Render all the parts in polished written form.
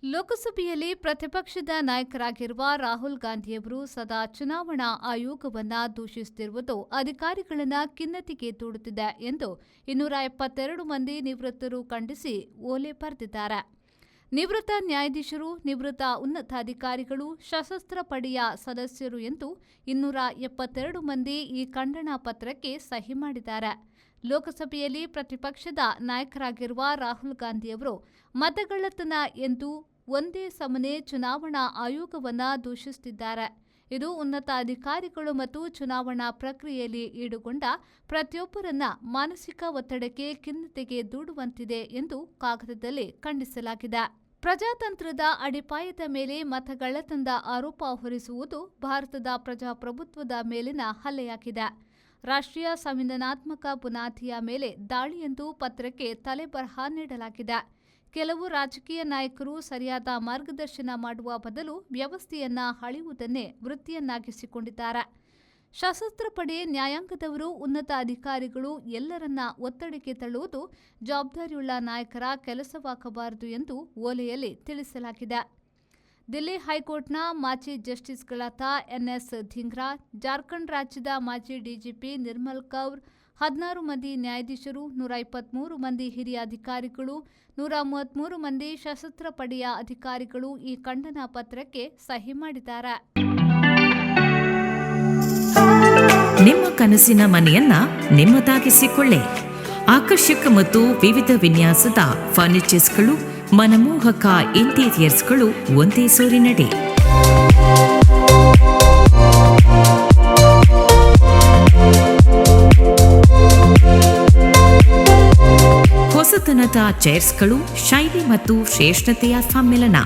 ಲೋಕಸಭೆಯಲ್ಲಿ ಪ್ರತಿಪಕ್ಷದ ನಾಯಕರಾಗಿರುವ ರಾಹುಲ್ ಗಾಂಧಿಯವರು ಸದಾ ಚುನಾವಣಾ ಆಯೋಗವನ್ನ ದೂಷಿಸುತ್ತಿರುವುದು ಅಧಿಕಾರಿಗಳನ್ನ ಖಿನ್ನತೆಗೆ ದೂಡುತ್ತಿದೆ ಎಂದು 272 ಮಂದಿ ನಿವೃತ್ತರು ಖಂಡಿಸಿ ಓಲೆ ಬರೆದಿದ್ದಾರೆ. ನಿವೃತ್ತ ನ್ಯಾಯಾಧೀಶರು, ನಿವೃತ್ತ ಉನ್ನತಾಧಿಕಾರಿಗಳು, ಸಶಸ್ತ್ರ ಪಡೆಯ ಸದಸ್ಯರು ಎಂದು 272 ಮಂದಿ ಈ ಖಂಡನಾ ಪತ್ರಕ್ಕೆ ಸಹಿ ಮಾಡಿದ್ದಾರೆ. ಲೋಕಸಭೆಯಲ್ಲಿ ಪ್ರತಿಪಕ್ಷದ ನಾಯಕರಾಗಿರುವ ರಾಹುಲ್ ಗಾಂಧಿಯವರು ಮತಗಳ್ಳತನ ಎಂದು ಒಂದೇ ಸಮನೆ ಚುನಾವಣಾ ಆಯೋಗವನ್ನ ದೂಷಿಸುತ್ತಿದ್ದಾರೆ. ಇದು ಉನ್ನತ ಅಧಿಕಾರಿಗಳು ಮತ್ತು ಚುನಾವಣಾ ಪ್ರಕ್ರಿಯೆಯಲ್ಲಿ ಈಡುಗೊಂಡ ಪ್ರತಿಯೊಬ್ಬರನ್ನ ಮಾನಸಿಕ ಒತ್ತಡಕ್ಕೆ, ಖಿನ್ನತೆಗೆ ದೂಡುವಂತಿದೆ ಎಂದು ಕಾಗದದಲ್ಲಿ ಖಂಡಿಸಲಾಗಿದೆ. ಪ್ರಜಾತಂತ್ರದ ಅಡಿಪಾಯದ ಮೇಲೆ ಮತಗಳ್ಳತನದ ಆರೋಪ ಹೊರಿಸುವುದು ಭಾರತದ ಪ್ರಜಾಪ್ರಭುತ್ವದ ಮೇಲಿನ ಹಲ್ಲೆಯಾಗಿದೆ. ರಾಷ್ಟ್ರೀಯ ಸಂವಿಧಾನಾತ್ಮಕ ಬುನಾದಿಯ ಮೇಲೆ ದಾಳಿ ಎಂದು ಪತ್ರಕ್ಕೆ ತಲೆಬರಹ ನೀಡಲಾಗಿದೆ. ಕೆಲವು ರಾಜಕೀಯ ನಾಯಕರು ಸರಿಯಾದ ಮಾರ್ಗದರ್ಶನ ಮಾಡುವ ಬದಲು ವ್ಯವಸ್ಥೆಯನ್ನ ಹಳೆಯುವುದನ್ನೇ ವೃತ್ತಿಯನ್ನಾಗಿಸಿಕೊಂಡಿದ್ದಾರೆ. ಸಶಸ್ತ್ರ ಪಡೆ, ನ್ಯಾಯಾಂಗದವರು, ಉನ್ನತ ಅಧಿಕಾರಿಗಳು ಎಲ್ಲರನ್ನ ಒತ್ತಡಕ್ಕೆ ತಳ್ಳುವುದು ಜವಾಬ್ದಾರಿಯುಳ್ಳ ನಾಯಕರ ಕೆಲಸವಾಗಬಾರದು ಎಂದು ಓಲೆಯಲ್ಲಿ ತಿಳಿಸಲಾಗಿದೆ. ದಿಲ್ಲಿ ಹೈಕೋರ್ಟ್ನ ಮಾಜಿ ಜಸ್ಟಿಸ್ಗಳಾದ ಎನ್ಎಸ್ ಧಿಂಗ್ರಾ, ಜಾರ್ಖಂಡ್ ರಾಜ್ಯದ ಮಾಜಿ ಡಿಜಿಪಿ ನಿರ್ಮಲ್ ಕೌರ್, 16 ಮಂದಿ ನ್ಯಾಯಾಧೀಶರು, 123 ಮಂದಿ ಹಿರಿಯ ಅಧಿಕಾರಿಗಳು, 133 ಮಂದಿ ಸಶಸ್ತ್ರ ಪಡೆಯ ಅಧಿಕಾರಿಗಳು ಈ ಖಂಡನಾ ಪತ್ರಕ್ಕೆ ಸಹಿ ಮಾಡಿದ್ದಾರೆ. ನಿಮ್ಮ ಕನಸಿನ ಮನೆಯನ್ನ ನಿಮ್ಮದಾಗಿಸಿಕೊಳ್ಳಿ. ಆಕರ್ಷಕ ಮತ್ತು ವಿವಿಧ ವಿನ್ಯಾಸದ ಫರ್ನಿಚರ್ಸ್ಗಳು, ಮನಮೋಹಕ ಇಂಟೀರಿಯರ್ಸ್ಗಳು ಒಂದೇ ಸೂರಿನಡಿ. ಹೊಸತನದ ಚೇರ್ಸ್ಗಳು, ಶೈಲಿ ಮತ್ತು ಶ್ರೇಷ್ಠತೆಯ ಸಮ್ಮಿಲನ.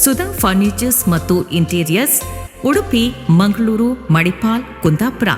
ಸುಧಾ ಫರ್ನಿಚರ್ಸ್ ಮತ್ತು ಇಂಟೀರಿಯರ್ಸ್, ಉಡುಪಿ, ಮಂಗಳೂರು, ಮಣಿಪಾಲ್, ಕುಂದಾಪುರ.